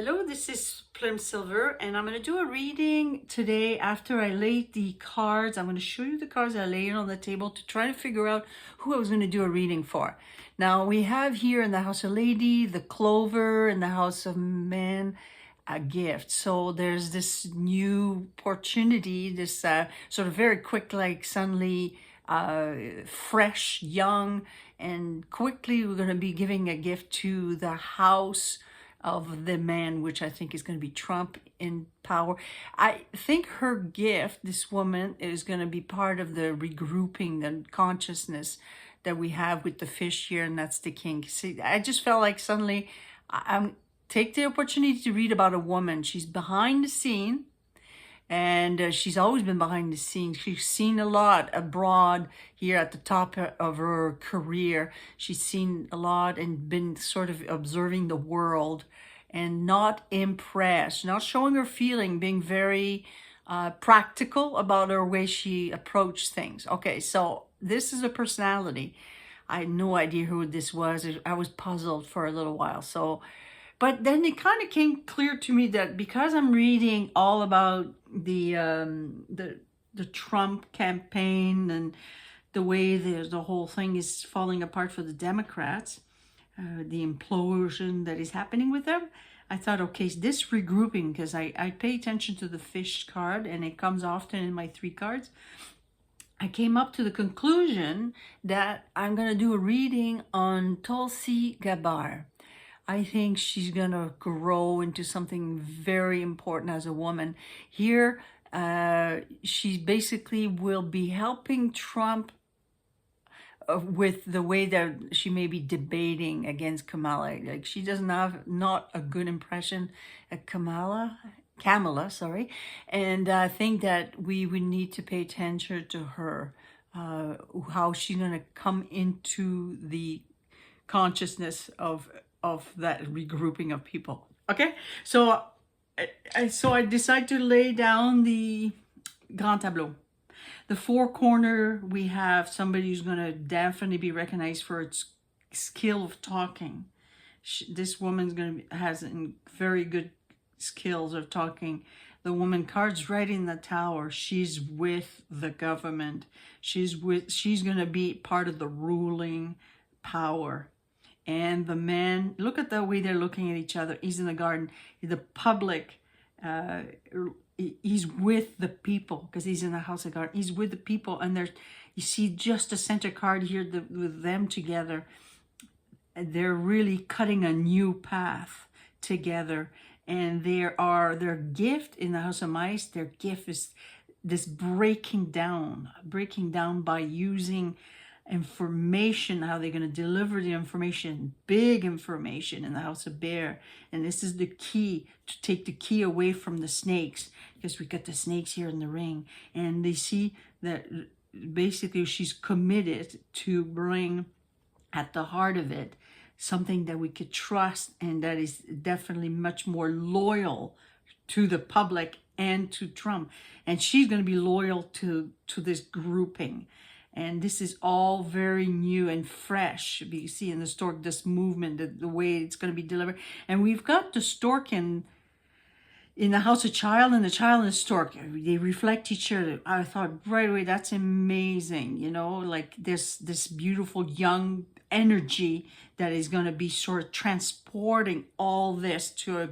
Hello, this is Plum Silver, and I'm going to do a reading today after I laid the cards. I'm going to show you the cards I laid on the table to try to figure out who I was going to do a reading for. Now, we have here in the House of Lady, the Clover, in the House of Man, a gift. So there's this new opportunity, this sort of very quick, like suddenly fresh, young, and quickly we're going to be giving a gift to the House of the Man, which I think is going to be Trump in power. I think her gift, this woman, is going to be part of the regrouping and consciousness that we have with the fish here, and that's the king. See, I just felt like suddenly I'm take the opportunity to read about a woman. She's behind the scene, and she's always been behind the scenes. She's seen a lot abroad here at the top of her career. She's seen a lot and been sort of observing the world and not impressed, not showing her feeling, being very practical about her way she approached things. Okay, so this is a personality. I had no idea who this was. I was puzzled for a little while. But then it kind of came clear to me that because I'm reading all about the Trump campaign and the way the whole thing is falling apart for the Democrats, the implosion that is happening with them, I thought, okay, this regrouping, because I pay attention to the fish card and it comes often in my 3 cards. I came up to the conclusion that I'm going to do a reading on Tulsi Gabbard. I think she's going to grow into something very important as a woman. Here, she basically will be helping Trump with the way that she may be debating against Kamala. Like, she doesn't have not a good impression at Kamala, sorry. And I think that we would need to pay attention to her, how she's going to come into the consciousness of that regrouping of people. Okay, so I decided to lay down the Grand Tableau. The 4 corner, we have somebody who's going to definitely be recognized for its skill of talking. This woman's has very good skills of talking. The woman cards right in the tower. She's with the government. She's going to be part of the ruling power. And the man, look at the way they're looking at each other. He's in the garden. The public, he's with the people because he's in the House of Garden. He's with the people, and you see just a center card here with them together. They're really cutting a new path together. And their gift in the House of Mice, their gift is this breaking down by using information, how they're going to deliver the information, big information in the House of Bear. And this is the key, to take the key away from the snakes, because we got the snakes here in the ring. And they see that basically she's committed to bring at the heart of it something that we could trust and that is definitely much more loyal to the public and to Trump. And she's going to be loyal to this grouping. And this is all very new and fresh. You see in the stork, this movement, the way it's going to be delivered. And we've got the stork in the House of Child, and the child and the stork. They reflect each other. I thought right away, that's amazing. You know, like this beautiful young energy that is going to be sort of transporting all this to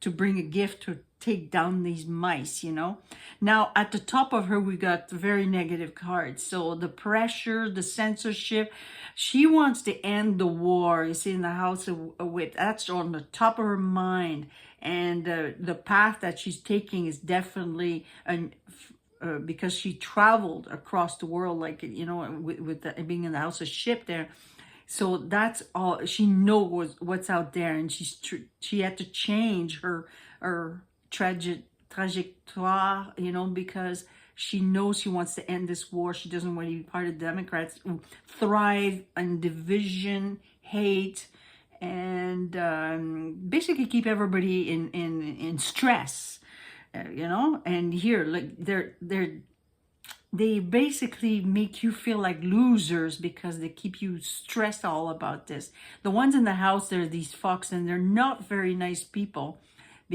bring a gift to take down these mice, you know. Now at the top of her, we got very negative cards. So the pressure, the censorship, she wants to end the war. You see in the House of Wit, that's on the top of her mind. And the path that she's taking is definitely because she traveled across the world, like, you know, with being in the House of Ship there. So that's all she knows, what's out there, and she had to change her trajectoire, you know, because she knows she wants to end this war. She doesn't want to be part of the Democrats who thrive on division, hate, and basically keep everybody in stress, you know. And here, like they basically make you feel like losers because they keep you stressed all about this. The ones in the house, they're these fox, and they're not very nice people.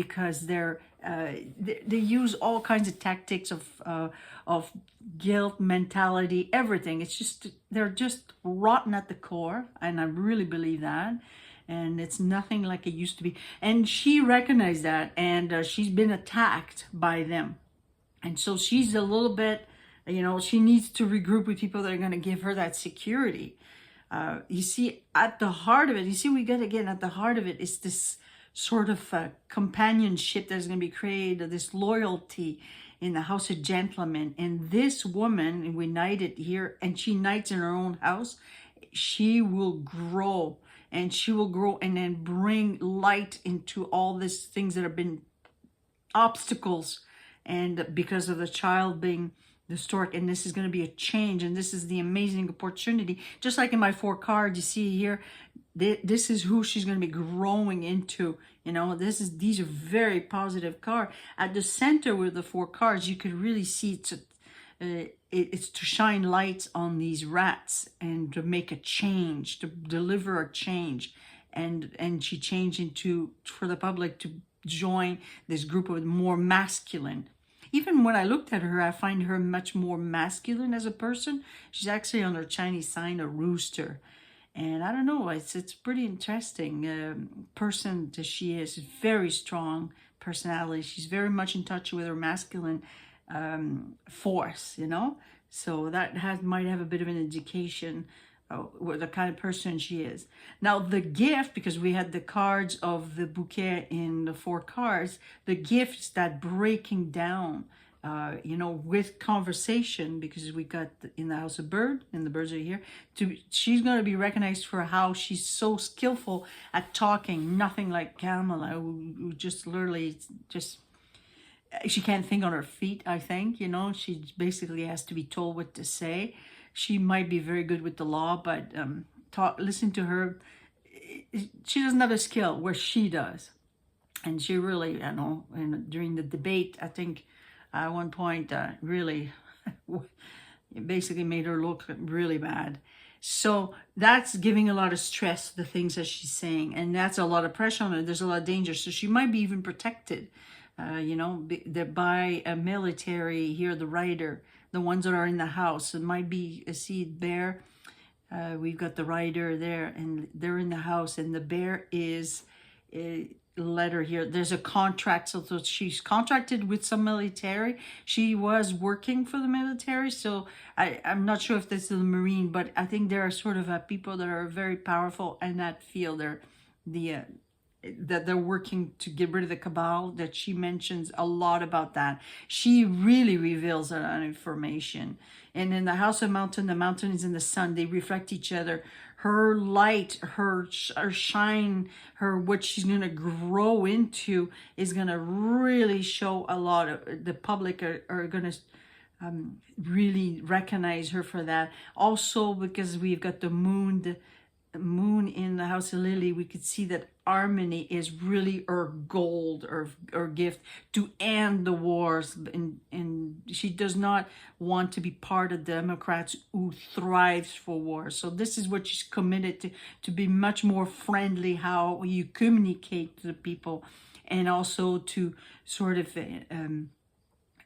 because they use all kinds of tactics of guilt mentality, everything. It's just they're just rotten at the core, and I really believe that. And it's nothing like it used to be. And she recognized that, and she's been attacked by them. And so she's a little bit, she needs to regroup with people that are going to give her that security. You see, at the heart of it, we got again, at the heart of it is this sort of companionship that's going to be created, this loyalty in the house of gentlemen. And this woman, we knighted here, and she knights in her own house, she will grow. And she will grow and then bring light into all these things that have been obstacles. And because of the child being the stork, and this is going to be a change. And this is the amazing opportunity. Just like in my 4 cards, you see here, this is who she's going to be growing into. These are very positive cards. At the center with the 4 cards, you could really see it's to shine lights on these rats and to make a change, to deliver a change. And she changed into, for the public to join this group of more masculine. Even when I looked at her, I find her much more masculine as a person. She's actually on her Chinese sign, a rooster. And I don't know, it's pretty interesting person that she is. Very strong personality. She's very much in touch with her masculine force, So that might have a bit of an indication what the kind of person she is. Now the gift, because we had the cards of the bouquet in the 4 cards, the gift is that breaking down, with conversation, because we got in the house of bird, and the birds are here. She's going to be recognized for how she's so skillful at talking, nothing like Kamala, who just literally she can't think on her feet, I think. She basically has to be told what to say. She might be very good with the law, but listen to her. She doesn't have a skill where she does. And she really, and during the debate, I think at one point, really, it basically made her look really bad. So that's giving a lot of stress, the things that she's saying. And that's a lot of pressure on her. There's a lot of danger. So she might be even protected. By a military here, the rider, the ones that are in the house. It might be a seed bear. We've got the rider there, and they're in the house, and the bear is a letter here. There's a contract, so she's contracted with some military. She was working for the military, so I'm not sure if this is the Marine, but I think there are sort of people that are very powerful in that field. That they're working to get rid of the cabal, that she mentions a lot about that. She really reveals that information. And in the house of mountain, the mountain is in the sun. They reflect each other. Her light, her shine, what she's going to grow into is going to really show a lot of, the public are going to really recognize her for that. Also, because we've got the moon in the house of Lily, we could see that harmony is really her gold or gift to end the wars, and she does not want to be part of Democrats who thrives for war. So this is what she's committed to be much more friendly, how you communicate to the people, and also to sort of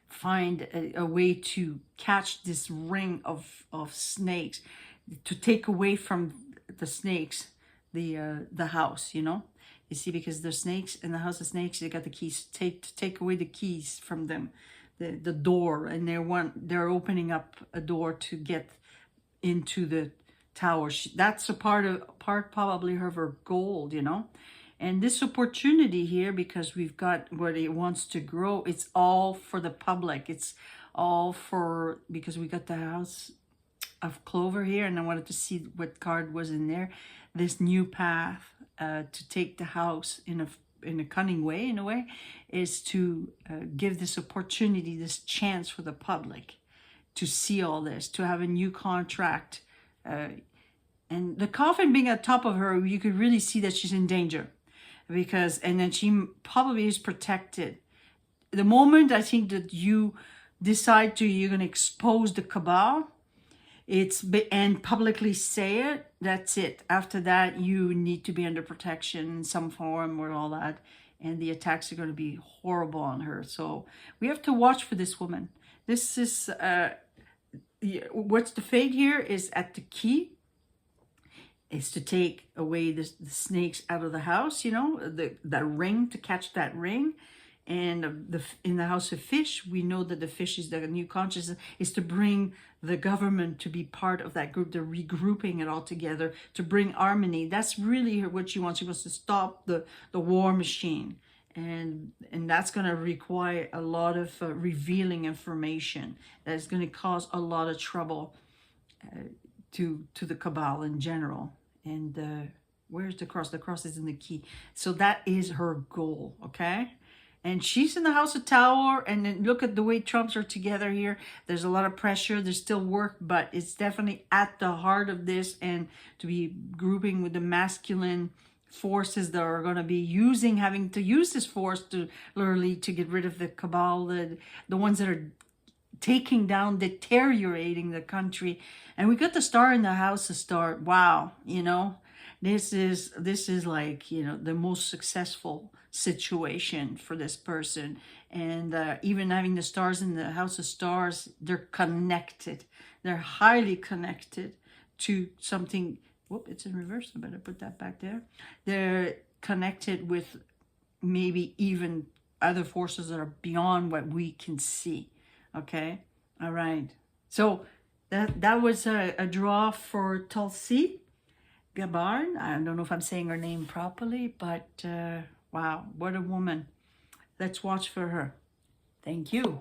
find a way to catch this ring of snakes, to take away from the snakes the house. You see, because the snakes in the house of snakes, they got the keys. Take away the keys from them, the door, and they're opening up a door to get into the tower. That's a part probably of her gold, And this opportunity here, because we've got what it wants to grow, it's all for the public. It's all for, because we got the house of Clover here, and I wanted to see what card was in there. This new path to take the house in a cunning way, in a way, is to give this opportunity, this chance for the public to see all this, to have a new contract. And the coffin being at top of her, you could really see that she's in danger, and then she probably is protected. The moment I think that you decide you're going to expose the cabal, and publicly say it, that's it. After that, you need to be under protection in some form or all that. and the attacks are going to be horrible on her. So we have to watch for this woman. This is what's the fate here is at the key is to take away the snakes out of the house, the ring, to catch that ring. And in the house of fish, we know that the fish is the new consciousness, is to bring the government to be part of that group. They're regrouping it all together to bring harmony. That's really what she wants. She wants to stop the war machine. And that's going to require a lot of revealing information. That is going to cause a lot of trouble to the cabal in general. And where's the cross? The cross is in the key. So that is her goal, okay? And she's in the House of Tower, and then look at the way Trumps are together here. There's a lot of pressure. There's still work, but it's definitely at the heart of this, and to be grouping with the masculine forces that are going to be having to use this force to literally to get rid of the cabal, the ones that are taking down, deteriorating the country. And we got the star in the House of Star. Wow, this is like, the most successful situation for this person. And even having the stars in the House of Stars, they're connected. They're highly connected to something. Whoop, it's in reverse. I better put that back there. They're connected with maybe even other forces that are beyond what we can see. Okay? All right. So that was a draw for Tulsi Gabbard. I don't know if I'm saying her name properly, but wow, what a woman. Let's watch for her. Thank you.